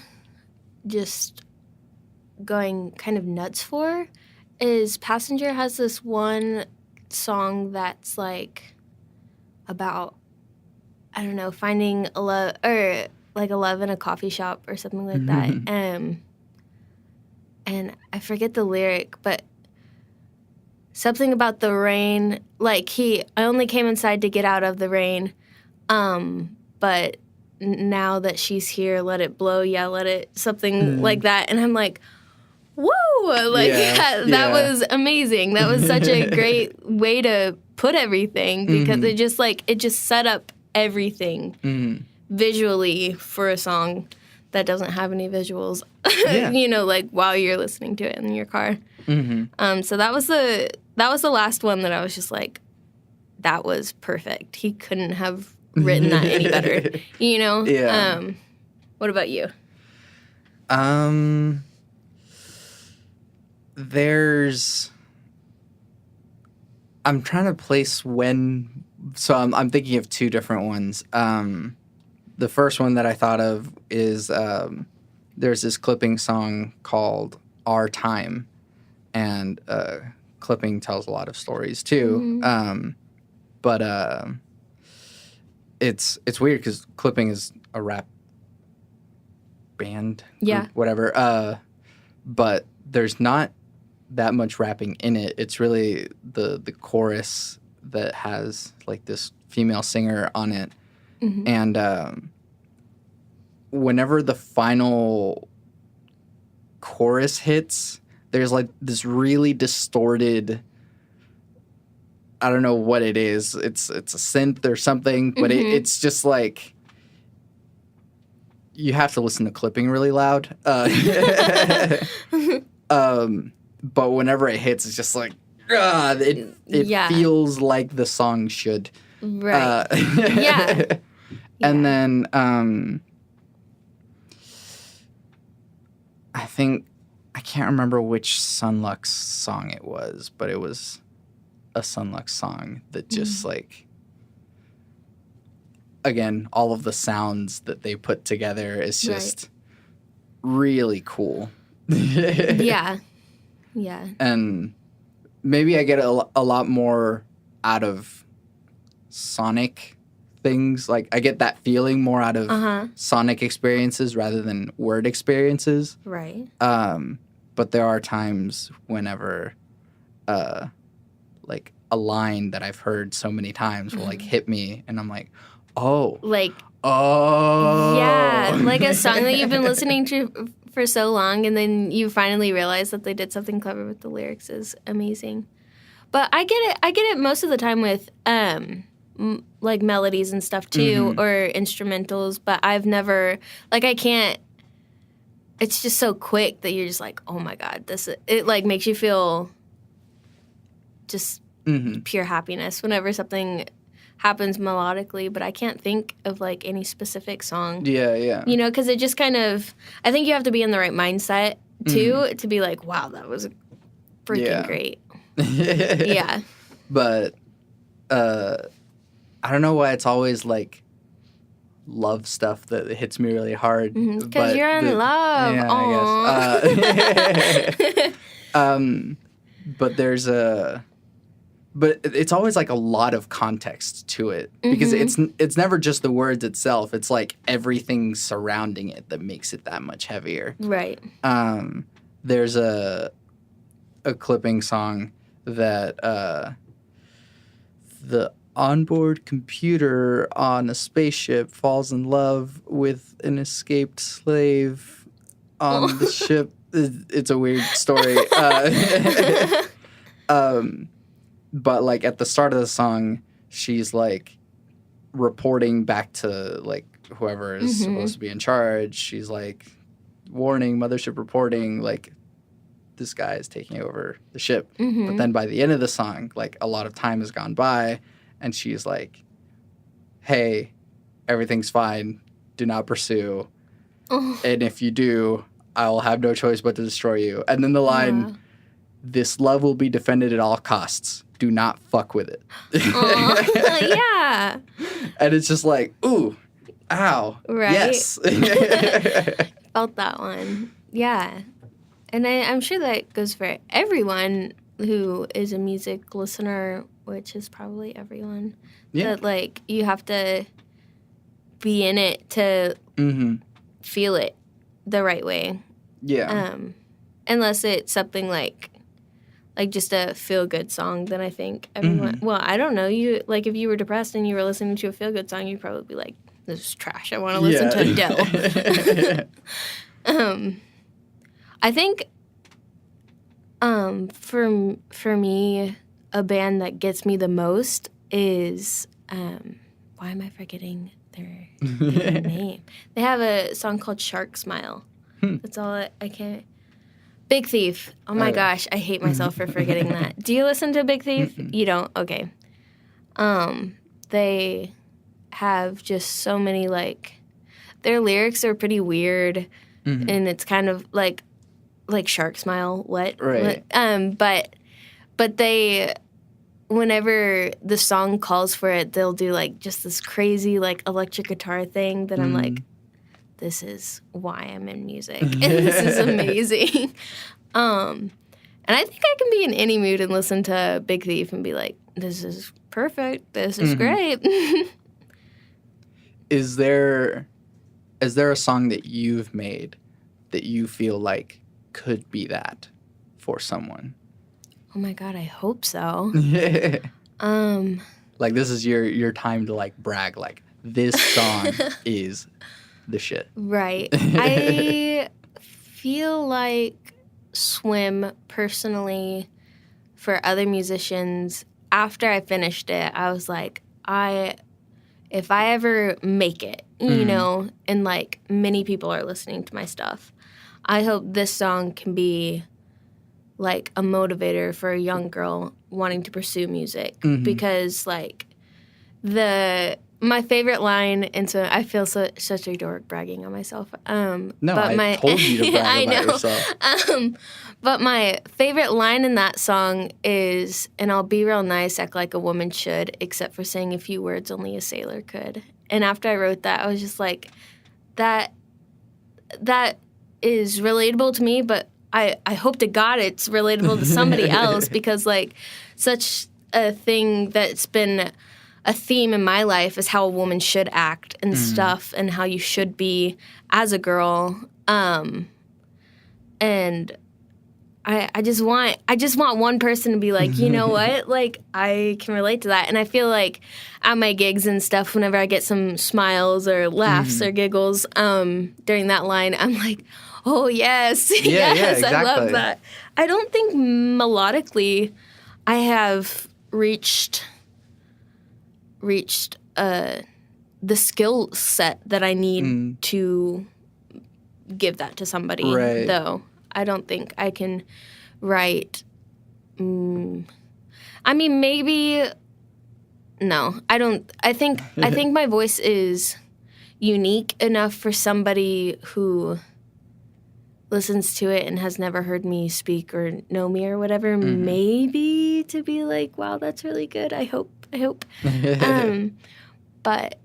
just going kind of nuts for is Passenger has this one song that's like about, I don't know, finding a love or like a love in a coffee shop or something like that. And I forget the lyric, but something about the rain. Like I only came inside to get out of the rain, but now that she's here, let it blow. Yeah, let it, something like that. And I'm like, whoa, like that was amazing. That was such a great way to put everything because it just set up everything visually for a song that doesn't have any visuals, you know, like while you're listening to it in your car. So that was the last one that I was just like, that was perfect. He couldn't have written that any better, you know? Yeah. What about you? There's. I'm trying to place when. So I'm thinking of two different ones. The first one that I thought of is there's this clipping song called "Our Time," and clipping tells a lot of stories too. But it's weird because clipping is a rap band, group, whatever. But there's not that much rapping in it. It's really the chorus that has like this female singer on it, and whenever the final chorus hits, there's like this really distorted. I don't know what it is. It's a synth or something, but it's just like you have to listen to clipping really loud. But whenever it hits, it's just like it feels like the song should. Right. And then I think I can't remember which Sunlux song it was, but it was a Sunlux song that just like, again, all of the sounds that they put together is just really cool. Yeah. And maybe I get a lot more out of sonic things. Like I get that feeling more out of sonic experiences rather than word experiences. Right. But there are times whenever like a line that I've heard so many times will like hit me and I'm like, oh. Like, oh. Yeah, like a song that you've been listening to for so long and then you finally realize that they did something clever with the lyrics is amazing. But I get it most of the time with like melodies and stuff too, or instrumentals, but I've never, like I can't, it's just so quick that you're just like, oh my God, it like makes you feel just pure happiness whenever something happens melodically, but I can't think of like any specific song. Yeah. You know, because it just kind of, I think you have to be in the right mindset too to be like, wow, that was freaking great. Yeah. But I don't know why it's always like love stuff that hits me really hard. Because you're in love. Yeah, I guess. But there's but it's always like a lot of context to it because it's never just the words itself. It's like everything surrounding it that makes it that much heavier. Right. There's a clipping song that the onboard computer on a spaceship falls in love with an escaped slave on the ship. It's a weird story. But like at the start of the song, she's like reporting back to like whoever is supposed to be in charge. She's like, warning, mothership reporting, like this guy is taking over the ship. But then by the end of the song, like a lot of time has gone by and she's like, hey, everything's fine. Do not pursue. And if you do, I will have no choice but to destroy you. And then the line, this love will be defended at all costs. Do not fuck with it. Yeah. And it's just like, ooh, ow. Right. Yes. Felt that one. Yeah. And I'm sure that goes for everyone who is a music listener, which is probably everyone. Yeah. That, like, you have to be in it to feel it the right way. Yeah. Unless it's something like just a feel-good song, then I think everyone... Well, I don't know. You like, if you were depressed and you were listening to a feel-good song, you'd probably be like, this is trash. I want to listen to Adele. I think for me, a band that gets me the most is... why am I forgetting their name? They have a song called Shark Smile. That's all I can't... Big Thief. Oh my gosh, I hate myself for forgetting that. Do you listen to Big Thief? You don't? Okay. They have just so many, like, their lyrics are pretty weird, and it's kind of like Shark Smile, what? Right. But they, whenever the song calls for it, they'll do like just this crazy like electric guitar thing that I'm like, this is why I'm in music. And this is amazing. And I think I can be in any mood and listen to Big Thief and be like, this is perfect. This is great. Is there a song that you've made that you feel like could be that for someone? Oh my God, I hope so. Like this is your time to like brag, like this song is the shit. Right. I feel like Swim personally for other musicians, after I finished it, I was like, if I ever make it, you know, and like many people are listening to my stuff, I hope this song can be like a motivator for a young girl wanting to pursue music because like my favorite line, and so I feel such a dork bragging on myself. No, but I told you to brag about yourself. But my favorite line in that song is, and I'll be real nice, act like a woman should, except for saying a few words only a sailor could. And after I wrote that, I was just like, that is relatable to me, but I hope to God it's relatable to somebody else because, like, such a thing that's been a theme in my life is how a woman should act and stuff and how you should be as a girl. And I just want one person to be like, you know what? Like, I can relate to that. And I feel like at my gigs and stuff, whenever I get some smiles or laughs or giggles during that line, I'm like, oh, yes. Yes, exactly. I love that. I don't think melodically I have reached the skill set that I need to give that to somebody, though. I don't think I can write. I mean, maybe. No, I don't. I think my voice is unique enough for somebody who listens to it and has never heard me speak or know me or whatever. Maybe to be like, wow, that's really good. I hope. But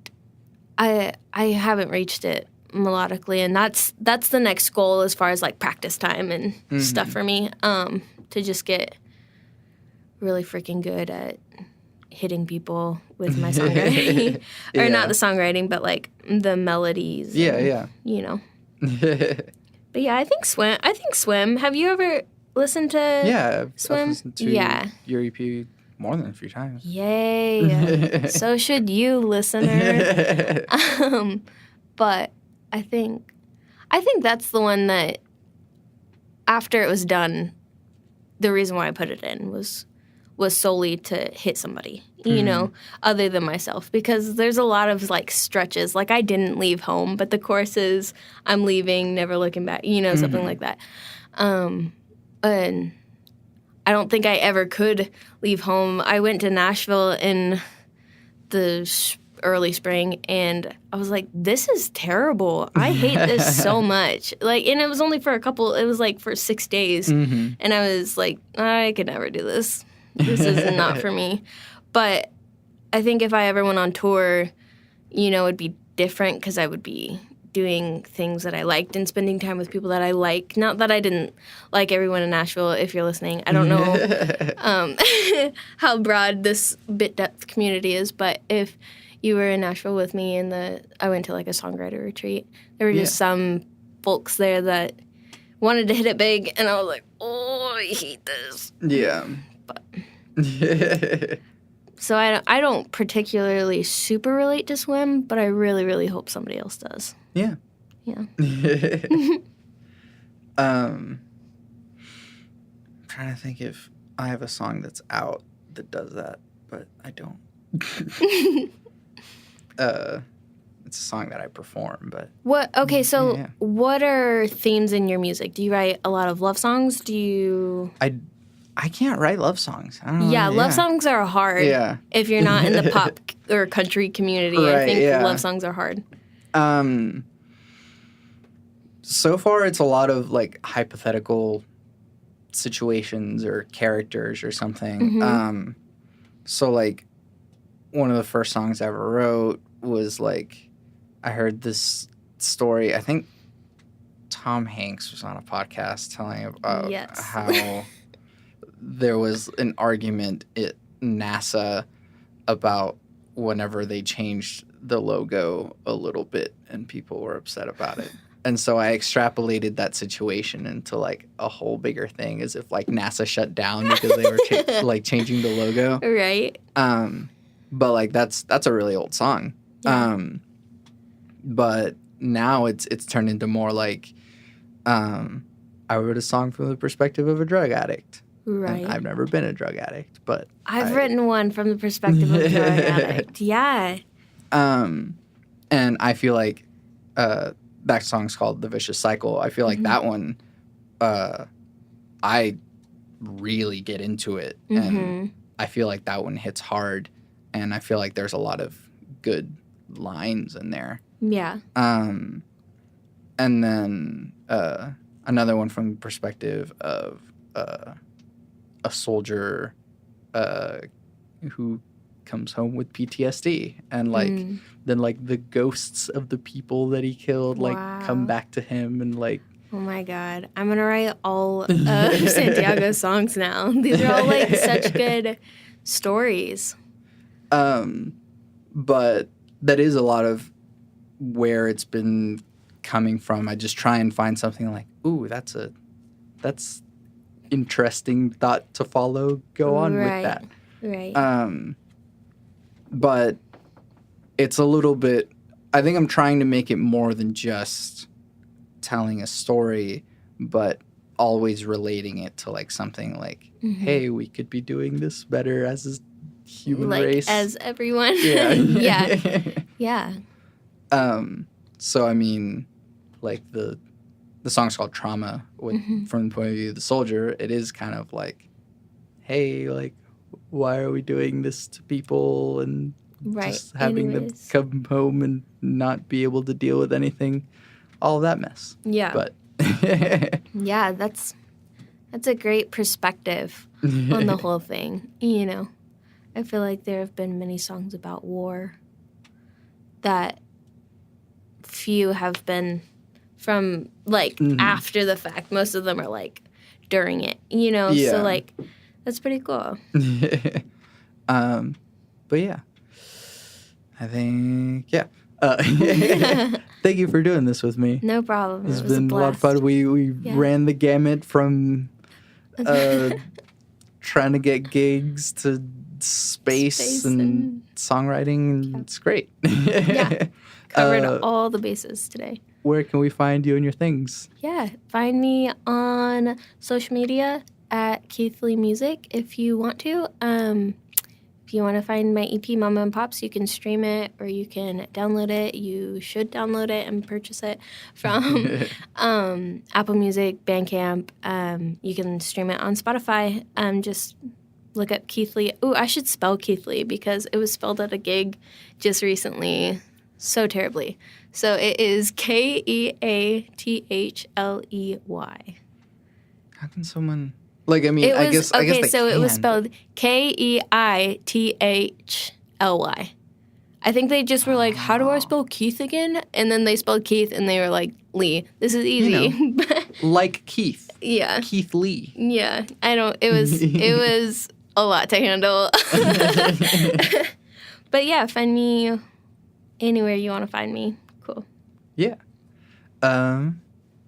I haven't reached it melodically, and that's the next goal as far as like practice time and stuff for me, to just get really freaking good at hitting people with my songwriting. Or not the songwriting, but like the melodies. You know. But yeah, I think Swim. Have you ever listened to Swim? I've listened to your EP more than a few times. Yay. So should you, listener. But I think that's the one that, after it was done, the reason why I put it in was solely to hit somebody, you know, other than myself. Because there's a lot of, like, stretches. Like, I didn't leave home, but the chorus is, I'm leaving, never looking back, you know, something like that. And I don't think I ever could leave home. I went to Nashville in the early spring, and I was like, this is terrible. I hate this so much. Like, and it was only for it was like for 6 days. And I was like, I could never do this. This is not for me. But I think if I ever went on tour, you know, it'd be different because I would be doing things that I liked and spending time with people that I like. Not that I didn't like everyone in Nashville, if you're listening. I don't know how broad this bit depth community is, but if you were in Nashville with me and I went to like a songwriter retreat, there were just some folks there that wanted to hit it big, and I was like, oh, I hate this. Yeah. But so I don't particularly super relate to Swim, but I really, really hope somebody else does. Yeah. Yeah. I'm trying to think if I have a song that's out that does that, but I don't. It's a song that I perform, but what are themes in your music? Do you write a lot of love songs? I can't write love songs. I don't know. Love songs are hard. Yeah. If you're not in the pop or country community, I think love songs are hard. So far, it's a lot of like hypothetical situations or characters or something. So like one of the first songs I ever wrote was like I heard this story. I think Tom Hanks was on a podcast telling about how there was an argument at NASA about whenever they changed the logo a little bit and people were upset about it. And so I extrapolated that situation into like a whole bigger thing, as if like NASA shut down because they were like changing the logo. Right. But like that's a really old song. Yeah. But now it's turned into more like I wrote a song from the perspective of a drug addict. Right. And I've never been a drug addict, but I've written one from the perspective of a drug addict. Yeah. And I feel like that song's called The Vicious Cycle. I feel like that one, I really get into it. And I feel like that one hits hard. And I feel like there's a lot of good lines in there. Yeah. And then another one from the perspective of a soldier who comes home with PTSD, and like then like the ghosts of the people that he killed like come back to him, and like, oh my God, I'm gonna write all of Santiago's songs now. These are all like such good stories. But that is a lot of where it's been coming from. I just try and find something like, ooh, that's interesting thought to follow. Go on with that. Right. But it's a little bit, I think I'm trying to make it more than just telling a story, but always relating it to like something like, hey, we could be doing this better as a human race. As everyone. Yeah. Yeah. So, I mean, like the song's called Trauma from the point of view of the soldier. It is kind of like, hey, like, why are we doing this to people and just having them come home and not be able to deal with anything, all of that mess. Yeah. But yeah, that's a great perspective on the whole thing. You know, I feel like there have been many songs about war that few have been from like after the fact. Most of them are like during it, you know? Yeah. So like that's pretty cool. But yeah, I think, yeah. Thank you for doing this with me. No problem. It's been a lot of fun. We ran the gamut from trying to get gigs to space and songwriting. Yeah. It's great. Yeah. Covered all the bases today. Where can we find you and your things? Yeah, find me on social media at Keathley Music if you want to. If you want to find my EP, Mama and Pops, you can stream it or you can download it. You should download it and purchase it from Apple Music, Bandcamp. You can stream it on Spotify. Just look up Keathley. Ooh, I should spell Keathley because it was spelled at a gig just recently so terribly. So it is Keathley. How can someone... Like, I mean, I guess they so can, it was spelled Keithlly. I think they just were like, how do I spell Keith again? And then they spelled Keith, and they were like, Lee. This is easy. You know, like Keith. Yeah. Keith Lee. Yeah. It was a lot to handle. But yeah, find me anywhere you want to find me. Cool. Yeah.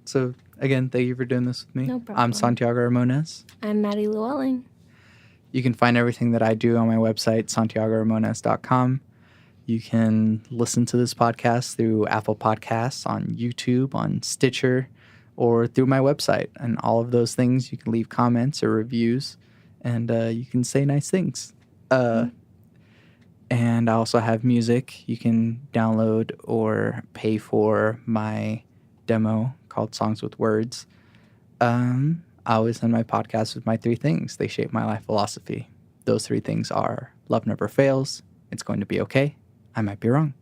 So... Again, thank you for doing this with me. No problem. I'm Santiago Ramones. I'm Maddie Llewellyn. You can find everything that I do on my website, santiagoramones.com. You can listen to this podcast through Apple Podcasts, on YouTube, on Stitcher, or through my website. And all of those things, you can leave comments or reviews, and you can say nice things. And I also have music. You can download or pay for my demo called Songs with Words. I always end my podcast with my 3 things. They shape my life philosophy. Those 3 things are: love never fails, it's going to be okay, I might be wrong.